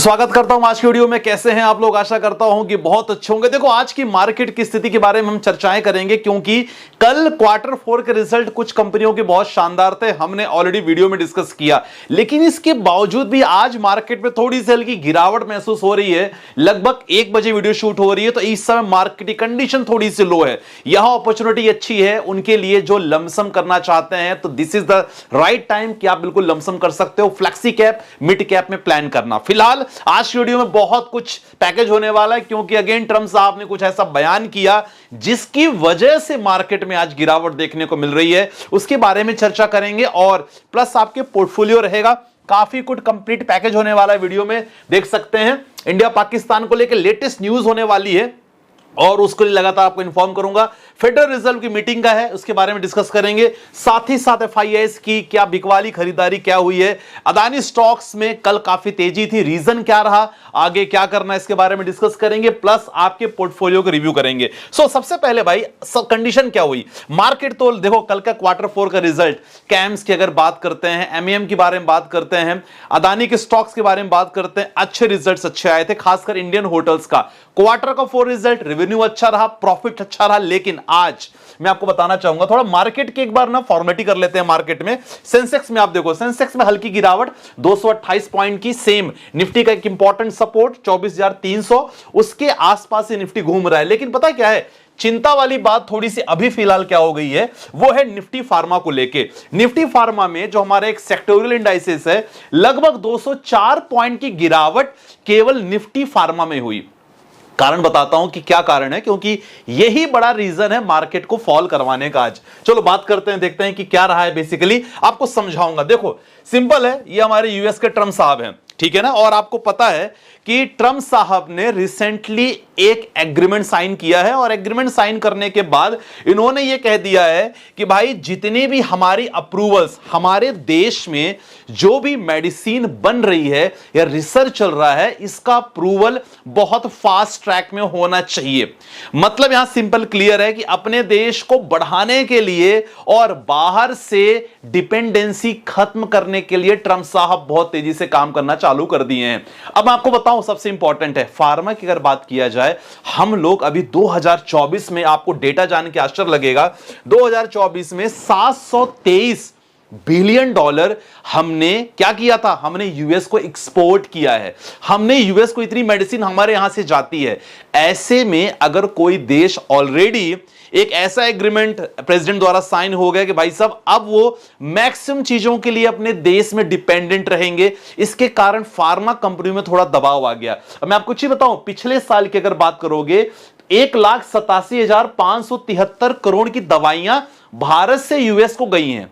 तो स्वागत करता हूं आज की वीडियो में। कैसे हैं आप लोग? आशा करता हूं कि बहुत अच्छे होंगे। देखो, आज की मार्केट की स्थिति के बारे में हम चर्चाएं करेंगे क्योंकि कल क्वार्टर 4 के रिजल्ट कुछ कंपनियों के बहुत शानदार थे, हमने ऑलरेडी वीडियो में डिस्कस किया। लेकिन इसके बावजूद भी आज मार्केट में थोड़ी सी हल्की गिरावट महसूस हो रही है। लगभग 1 बजे वीडियो शूट हो रही है, तो इस समय मार्केट की कंडीशन थोड़ी सी लो है। यहां अपॉर्चुनिटी अच्छी है उनके लिए जो लमसम करना चाहते हैं, तो this is the right time कि आप बिल्कुल लमसम कर सकते हो। फ्लेक्सी कैप, मिड कैप में प्लान करना। फिलहाल आज की वीडियो में बहुत कुछ पैकेज होने वाला है क्योंकि अगेन ट्रम्प साहब ने कुछ ऐसा बयान किया जिसकी वजह से मार्केट में आज गिरावट देखने को मिल रही है। उसके बारे में चर्चा करेंगे और प्लस आपके पोर्टफोलियो रहेगा। काफी कुछ कंप्लीट पैकेज होने वाला है, वीडियो में देख सकते हैं। इंडिया पाकिस्तान को लेकर लेटेस्ट न्यूज होने वाली है और उसके लिए लगातार आपको इन्फॉर्म करूंगा। फेडरल रिजर्व की मीटिंग का है, उसके बारे में डिस्कस करेंगे। साथ ही साथ एफआईआईस की क्या बिकवाली खरीदारी क्या हुई है। अदानी स्टॉक्स में कल काफी तेजी थी, रीजन क्या रहा, आगे क्या करना है, इसके बारे में डिस्कस करेंगे। प्लस आपके पोर्टफोलियो को रिव्यू करेंगे। सबसे पहले भाई कंडीशन क्या हुई मार्केट। तो देखो, कल का क्वार्टर 4 का रिजल्ट, कैम्स की अगर बात करते हैं, एमएम के बारे में बात करते हैं, अदानी के स्टॉक्स के बारे में बात करते हैं, अच्छे रिजल्ट्स अच्छे आए थे। खासकर इंडियन होटल्स का क्वार्टर का 4 रिजल्ट, रेवेन्यू अच्छा रहा, प्रॉफिट अच्छा रहा। लेकिन आज मैं आपको बताना चाहूंगा, थोड़ा मार्केट की एक बार ना फॉर्मेलिटी कर लेते हैं। मार्केट में सेंसेक्स में आप देखो, सेंसेक्स में हल्की गिरावट 228 पॉइंट की। सेम निफ्टी का एक इंपॉर्टेंट सपोर्ट 24,300, उसके आसपास से निफ्टी घूम रहा है। लेकिन पता क्या है, चिंता वाली बात थोड़ी सी अभी फिलहाल क्या हो गई है, वो है निफ्टी फार्मा को लेके। निफ्टी फार्मा में जो हमारा एक सेक्टोरियल इंडाइसेस है, लगभग 204 पॉइंट की गिरावट केवल निफ्टी फार्मा में हुई। कारण बताता हूं कि क्या कारण है, क्योंकि यही बड़ा रीजन है मार्केट को फॉल करवाने का। आज चलो बात करते हैं, देखते हैं कि क्या रहा है। बेसिकली आपको समझाऊंगा। देखो सिंपल है, ये हमारे यूएस के ट्रम्प साहब हैं, ठीक है ना। और आपको पता है कि ट्रम्प साहब ने रिसेंटली एक एग्रीमेंट साइन किया है और एग्रीमेंट साइन करने के बाद इन्होंने यह कह दिया है कि भाई जितने भी हमारी अप्रूवल्स, हमारे देश में जो भी मेडिसिन बन रही है या रिसर्च चल रहा है, इसका अप्रूवल बहुत फास्ट ट्रैक में होना चाहिए। मतलब यहां सिंपल क्लियर है कि अपने देश को बढ़ाने के लिए और बाहर से डिपेंडेंसी खत्म करने के लिए ट्रम्प साहब बहुत तेजी से काम करना चालू कर दिए हैं। अब मैं आपको बताऊं, सबसे इंपॉर्टेंट है फार्मा की अगर बात किया जाए, हम लोग अभी 2024 में, आपको डेटा जान के आश्चर्य लगेगा, 2024 में 723 बिलियन डॉलर हमने क्या किया था, हमने यूएस को एक्सपोर्ट किया है। हमने यूएस को इतनी मेडिसिन हमारे यहां से जाती है। ऐसे में अगर कोई देश ऑलरेडी एक ऐसा एग्रीमेंट प्रेसिडेंट द्वारा साइन हो गया कि भाई साहब अब वो मैक्सिमम चीजों के लिए अपने देश में डिपेंडेंट रहेंगे, इसके कारण फार्मा कंपनियों में थोड़ा दबाव आ गया। अब मैं आपको चीज बताऊं, पिछले साल की अगर बात करोगे, 1,87,573 करोड़ की दवाइयां भारत से यूएस को गई हैं।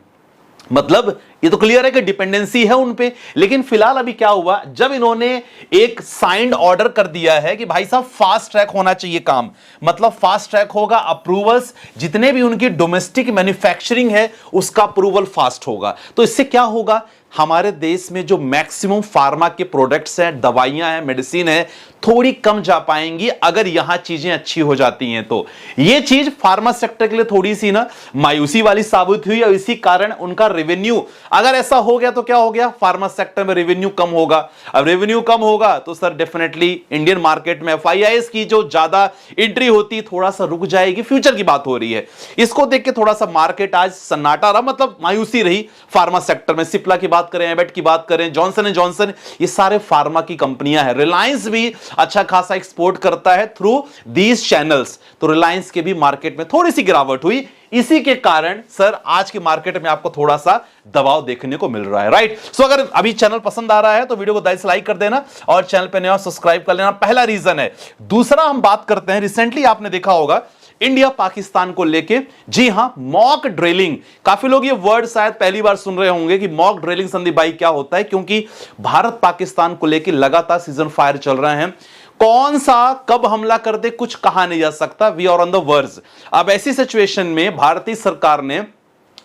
मतलब ये तो क्लियर है कि डिपेंडेंसी है उन पे। लेकिन फिलहाल अभी क्या हुआ, जब इन्होंने एक साइंड ऑर्डर कर दिया है कि भाई साहब फास्ट ट्रैक होना चाहिए काम, मतलब फास्ट ट्रैक होगा, अप्रूवल्स जितने भी उनकी डोमेस्टिक मैन्युफैक्चरिंग है उसका अप्रूवल फास्ट होगा। तो इससे क्या होगा, हमारे देश में जो मैक्सिमम फार्मा के प्रोडक्ट्स हैं, दवाइयां हैं, मेडिसिन है, थोड़ी कम जा पाएंगी अगर यहां चीजें अच्छी हो जाती हैं। तो यह चीज फार्मा सेक्टर के लिए थोड़ी सी ना मायूसी वाली साबित हुई और इसी कारण उनका रेवेन्यू, अगर ऐसा हो गया तो क्या हो गया, फार्मा सेक्टर में रेवेन्यू कम होगा। अब रेवेन्यू कम होगा तो सर डेफिनेटली इंडियन मार्केट में एफआईआईस की जो ज्यादा एंट्री होती थोड़ा सा रुक जाएगी। फ्यूचर की बात हो रही है, इसको देख के थोड़ा सा मार्केट आज सन्नाटा रहा, मतलब मायूसी रही फार्मा सेक्टर में। सिप्ला की बात करें, एबेट की बात करें, जॉनसन एंड जॉनसन, ये सारे फार्मा की कंपनियां हैं। रिलायंस भी अच्छा खासा एक्सपोर्ट करता है थ्रू दीज चैनल्स, तो रिलायंस के भी मार्केट में थोड़ी सी गिरावट हुई। इसी के कारण सर आज की मार्केट में आपको थोड़ा सा दबाव देखने को मिल रहा है, राइट। सो अगर अभी चैनल पसंद आ रहा है तो वीडियो को दिल से लाइक कर देना और चैनल पे नया सब्सक्राइब कर लेना, पहला रीजन है। दूसरा हम बात करते हैं, रिसेंटली आपने देखा होगा इंडिया पाकिस्तान को लेके, जी हां, मॉक ड्रिलिंग। काफी लोग ये वर्ड शायद पहली बार सुन रहे होंगे कि मॉक ड्रिलिंग संदीप भाई क्या होता है, क्योंकि भारत पाकिस्तान को लेके लगातार सीजन फायर चल रहे हैं। कौन सा कब हमला कर दे कुछ कहा नहीं जा सकता, we are on the verge. अब ऐसी सिचुएशन में भारतीय सरकार ने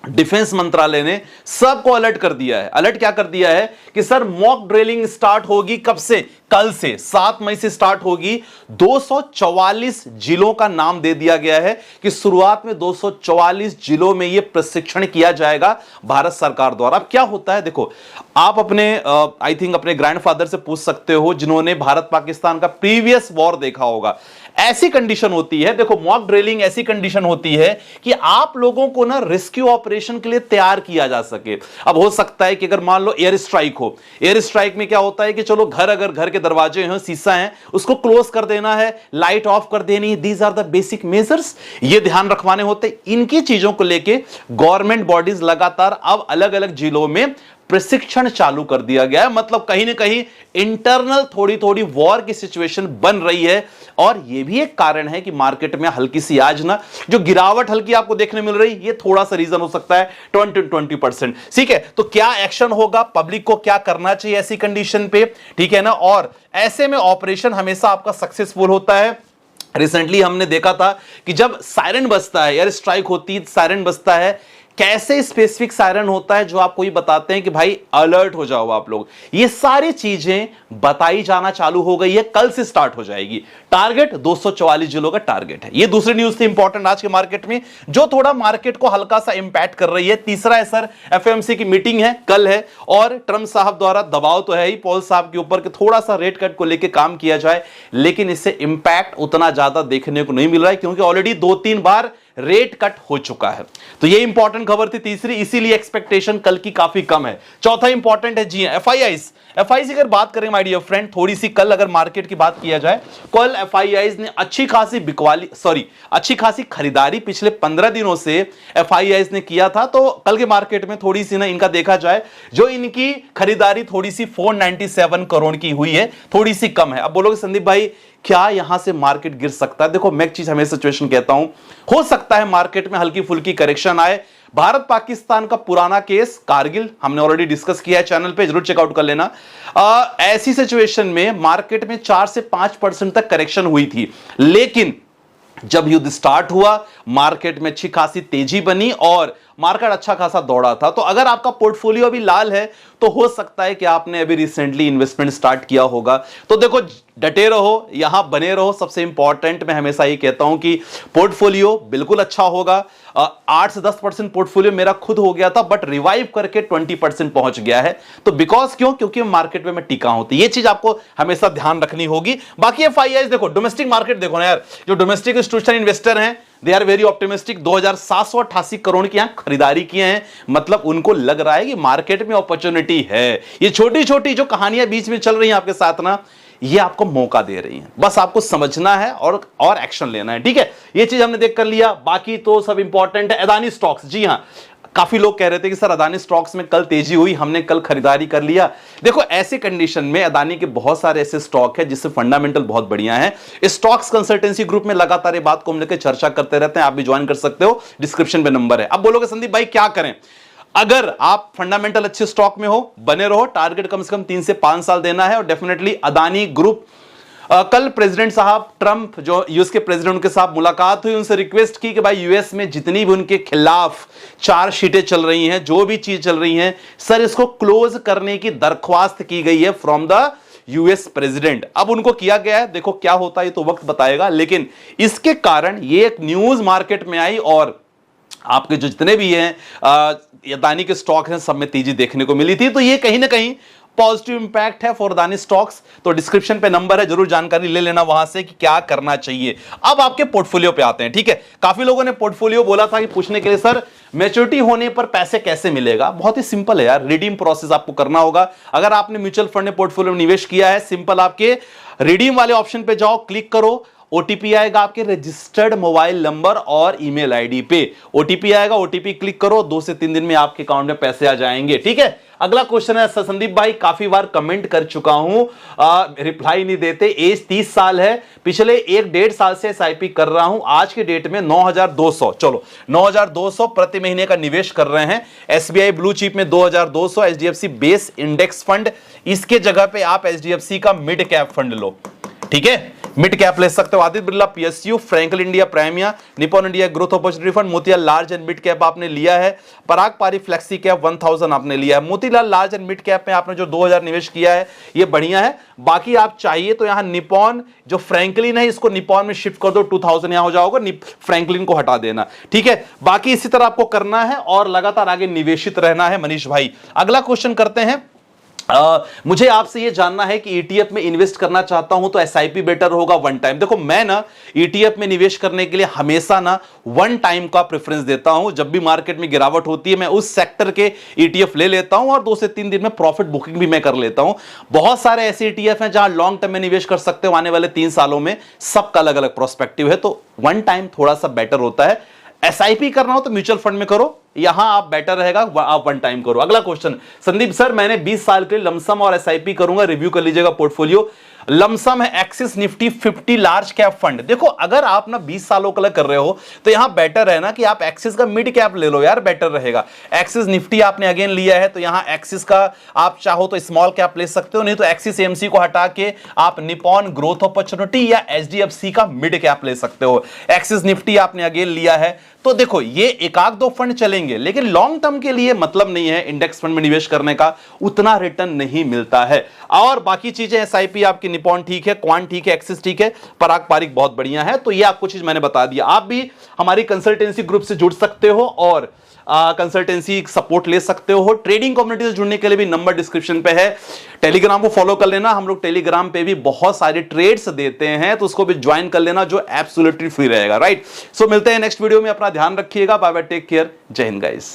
डिफेंस मंत्रालय ने सबको अलर्ट कर दिया है। अलर्ट क्या कर दिया है कि सर मॉक ड्रिलिंग स्टार्ट होगी कब से? कल से 7 मई से स्टार्ट होगी। 244 जिलों का नाम दे दिया गया है कि शुरुआत में 244 जिलों में यह प्रशिक्षण किया जाएगा भारत सरकार द्वारा। अब क्या होता है देखो, आप अपने आई थिंक अपने ग्रैंडफादर से पूछ सकते हो जिन्होंने भारत पाकिस्तान का प्रीवियस वॉर देखा होगा। ऐसी कंडीशन होती है, देखो मॉक ड्रिलिंग ऐसी कंडीशन होती है कि आप लोगों को ना रेस्क्यू ऑपरेशन के लिए तैयार किया जा सके। अब हो सकता है कि अगर मान लो एयर स्ट्राइक हो, एयर स्ट्राइक में क्या होता है कि चलो अगर घर के दरवाजे हैं, शीशा है, उसको क्लोज कर देना है, लाइट ऑफ कर देनी है। These are the basic measures, ये ध्यान रखवाने होते। इनकी चीजों को लेके गवर्नमेंट बॉडीज लगातार अब अलग अलग जिलों में प्रशिक्षण चालू कर दिया गया है। मतलब कहीं ना कहीं इंटरनल थोड़ी थोड़ी वॉर की सिचुएशन बन रही है। और यह भी एक कारण है कि मार्केट में हल्की सी आज ना जो गिरावट हल्की आपको देखने मिल रही है, ये थोड़ा सा रीजन हो सकता है 20% ठीक है। तो क्या एक्शन होगा, पब्लिक को क्या करना चाहिए ऐसी कंडीशन पे, ठीक है ना। और ऐसे में ऑपरेशन हमेशा आपका सक्सेसफुल होता है। रिसेंटली हमने देखा था कि जब सायरन बजता है, एयर स्ट्राइक होती है, सायरन बजता है, कैसे स्पेसिफिक सायरन होता है जो आपको ये बताते हैं कि भाई अलर्ट हो जाओ आप लोग। ये सारी चीजें बताई जाना चालू हो गई है, कल से स्टार्ट हो जाएगी। टारगेट 244 जिलों का टारगेट है। ये दूसरी न्यूज थी इंपॉर्टेंट आज के मार्केट में, जो थोड़ा मार्केट को हल्का सा इंपैक्ट कर रही है। तीसरा है सर एफएमसी की मीटिंग है, कल है, और ट्रंप साहब द्वारा दबाव तो है ही पॉल साहब के ऊपर कि थोड़ा सा रेट कट को लेकर काम किया जाए, लेकिन इससे इंपैक्ट उतना ज्यादा देखने को नहीं मिल रहा है क्योंकि ऑलरेडी 2-3 बार रेट कट हो चुका है। तो ये इंपॉर्टेंट खबर थी तीसरी, इसीलिए एक्सपेक्टेशन कल की काफी कम है। चौथा इंपॉर्टेंट है जी एफआईआईज। एफआईआई अगर बात करें माय डियर फ्रेंड, थोड़ी सी कल अगर मार्केट की बात किया जाए, कल एफआईआईज ने अच्छी खासी खरीदारी पिछले 15 दिनों से एफआईआईज ने किया था। तो कल के मार्केट में थोड़ी सी ना इनका देखा जाए, जो इनकी खरीदारी थोड़ी सी 497 करोड़ की हुई है, थोड़ी सी कम है। अब बोलोगे संदीप भाई क्या यहां से मार्केट गिर सकता है? देखो मैं एक चीज हमेशा सिचुएशन कहता हूं, हो सकता है मार्केट में हल्की फुल्की करेक्शन आए। भारत पाकिस्तान का पुराना केस कारगिल हमने ऑलरेडी डिस्कस किया है चैनल पे, जरूर चेकआउट कर लेना। ऐसी सिचुएशन में मार्केट में 4 से 5% तक करेक्शन हुई थी, लेकिन जब युद्ध स्टार्ट हुआ मार्केट में अच्छी खासी तेजी बनी और मार्केट अच्छा खासा दौड़ा था। तो अगर आपका पोर्टफोलियो अभी लाल है तो हो सकता है कि आपने अभी रिसेंटली इन्वेस्टमेंट स्टार्ट किया होगा। तो देखो डटे रहो, यहां बने रहो। सबसे इंपॉर्टेंट मैं हमेशा ये कहता हूं कि पोर्टफोलियो बिल्कुल अच्छा होगा। 8 से 10% पोर्टफोलियो मेरा खुद हो गया था, बट रिवाइव करके 20% पहुंच गया है। तो बिकॉज क्योंकि मार्केट में मैं टिका हूं, तो ये चीज आपको हमेशा ध्यान रखनी होगी। बाकी एफआईआई देखो, डोमेस्टिक मार्केट देखो ना यार, जो डोमेस्टिक इंस्टीट्यूशनल इन्वेस्टर हैं they are very optimistic. 2788 crore की यहां खरीदारी किए हैं, मतलब उनको लग रहा है कि मार्केट में अपॉर्चुनिटी है। ये छोटी छोटी जो कहानियां बीच में चल रही हैं आपके साथ ना, ये आपको मौका दे रही हैं, बस आपको समझना है और एक्शन लेना है, ठीक है। ये चीज हमने देख कर लिया, बाकी तो सब इंपॉर्टेंट है। अदानी स्टॉक्स, जी हां, काफी लोग कह रहे थे कि सर अदानी स्टॉक्स में कल तेजी हुई, हमने कल खरीदारी कर लिया। देखो ऐसे कंडीशन में अदानी के बहुत सारे ऐसे स्टॉक है जिससे फंडामेंटल बहुत बढ़िया है। स्टॉक्स कंसल्टेंसी ग्रुप में लगातार ये बात को हम लेकर चर्चा करते रहते हैं, आप भी ज्वाइन कर सकते हो, डिस्क्रिप्शन पे नंबर है। अब बोलोगे संदीप भाई क्या करें? अगर आप फंडामेंटल अच्छे स्टॉक में हो, बने रहो, टारगेट कम से कम 3 से 5 साल देना है। और डेफिनेटली अदानी ग्रुप, कल प्रेसिडेंट साहब ट्रंप जो यूएस के प्रेसिडेंट, उनके साथ मुलाकात हुई, उनसे रिक्वेस्ट की कि भाई यूएस में जितनी भी उनके खिलाफ चार्जशीटें चल रही हैं, जो भी चीज चल रही हैं, सर इसको क्लोज करने की दरख्वास्त की गई है फ्रॉम द यूएस प्रेसिडेंट। अब उनको किया गया है, देखो क्या होता है ये तो वक्त बताएगा, लेकिन इसके कारण ये एक न्यूज मार्केट में आई और आपके जो जितने भी हैं अदानी के स्टॉक हैं सब में तेजी देखने को मिली थी। तो ये कहीं ना कहीं पॉजिटिव इंपैक्ट है फॉर अदानी स्टॉक्स। तो डिस्क्रिप्शन पे नंबर है, जरूर जानकारी ले लेना वहां से कि क्या करना चाहिए। अब आपके पोर्टफोलियो पे आते हैं, ठीक है। काफी लोगों ने पोर्टफोलियो बोला था कि पूछने के लिए, सर मैच्योरिटी होने पर पैसे कैसे मिलेगा? बहुत ही सिंपल है यार, रिडीम प्रोसेस आपको करना होगा। अगर आपने म्यूचुअल फंड में पोर्टफोलियो में निवेश किया है, सिंपल आपके रिडीम वाले ऑप्शन पे जाओ, क्लिक करो, ओटीपी आएगा आपके रजिस्टर्ड मोबाइल नंबर और ईमेल आईडी पे। ओटीपी आएगा, ओटीपी क्लिक करो, 2 से 3 दिन में आपके अकाउंट में पैसे आ जाएंगे, ठीक है। अगला क्वेश्चन है, संदीप भाई काफी बार कमेंट कर चुका हूं, रिप्लाई नहीं देते। एज 30 साल है, पिछले 1-1.5 साल से एसआईपी कर रहा हूं, आज के डेट में 9200, चलो 9200 प्रति महीने का निवेश कर रहे हैं। एसबीआई ब्लू चिप में 2200, एचडीएफसी बेस इंडेक्स फंड, इसके जगह पे आप एचडीएफसी का मिड कैप फंड लो, ठीक है। मिड कैप ले सकते हो Aditya Birla, PSU, Franklin India, Primia, Nippon India growth opportunity fund, Motilal large and mid cap आपने लिया है, पराग पारी फ्लेक्सी कैप 1000 आपने लिया है। Motilal large and mid cap में आपने जो 2000 निवेश किया है ये बढ़िया है। बाकी आप चाहिए तो यहां निप्पॉन जो फ्रैंकलिन है इसको निप्पॉन में शिफ्ट कर दो, 2000 यहां हो जाओगा, फ्रैंकलिन को हटा देना, ठीक है। बाकी इसी तरह आपको करना है और लगातार आगे निवेशित रहना है मनीष भाई। अगला क्वेश्चन करते हैं। मुझे आपसे यह जानना है कि ईटीएफ में इन्वेस्ट करना चाहता हूं तो एसआईपी बेटर होगा वन टाइम? देखो मैं ना ईटीएफ में निवेश करने के लिए हमेशा ना वन टाइम का प्रेफरेंस देता हूं। जब भी मार्केट में गिरावट होती है मैं उस सेक्टर के ईटीएफ ले लेता हूं और 2 से 3 दिन में प्रॉफिट बुकिंग भी मैं कर लेता हूं। बहुत सारे ऐसे ईटीएफ हैं जहां लॉन्ग टर्म में निवेश कर सकते हो आने वाले 3 सालों में, सबका अलग अलग प्रोस्पेक्टिव है, तो वन टाइम थोड़ा सा बेटर होता है। एसआईपी करना हो तो म्यूचुअल फंड में करो, यहां आप बेटर रहेगा आप वन टाइम करो। अगला क्वेश्चन, संदीप सर मैंने 20 साल के लिए लमसम और एसआईपी करूंगा, रिव्यू कर लीजिएगा पोर्टफोलियो। लमसम है axis Nifty 50 large cap fund. देखो अगर आप ना 20 सालों के लिए कर रहे हो तो यहां बेटर है ना कि आप एक्सिस का मिड कैप ले लो यार, बेटर रहेगा। एक्सिस निफ्टी आपने अगेन लिया है तो यहां एक्सिस का आप चाहो तो स्मॉल कैप ले सकते हो, नहीं तो एक्सिस एएमसी को हटा के आप निप्पॉन ग्रोथ अपॉर्चुनिटी या एचडीएफसी का मिड कैप ले सकते हो। एक्सिस निफ्टी आपने अगेन लिया है तो देखो ये एक आध दो फंड चलेंगे, लेकिन लॉन्ग टर्म के लिए मतलब नहीं है इंडेक्स फंड में निवेश करने का, उतना रिटर्न नहीं मिलता है। और बाकी चीजें एसआईपी आपकी निप्पॉन ठीक है, क्वांट ठीक है, एक्सिस ठीक है, पराग पारिक बहुत बढ़िया है। तो ये आपको चीज मैंने बता दिया। आप भी हमारी कंसल्टेंसी ग्रुप से जुड़ सकते हो और कंसल्टेंसी सपोर्ट ले सकते हो। ट्रेडिंग कम्युनिटी से जुड़ने के लिए भी नंबर डिस्क्रिप्शन पे है। टेलीग्राम को फॉलो कर लेना, हम लोग टेलीग्राम पे भी बहुत सारे ट्रेड्स देते हैं तो उसको भी ज्वाइन कर लेना जो एब्सोल्युटली फ्री रहेगा, राइट। सो मिलते हैं नेक्स्ट वीडियो में, अपना ध्यान रखिएगा, बाय बाय, टेक केयर, जय हिंद गाइस।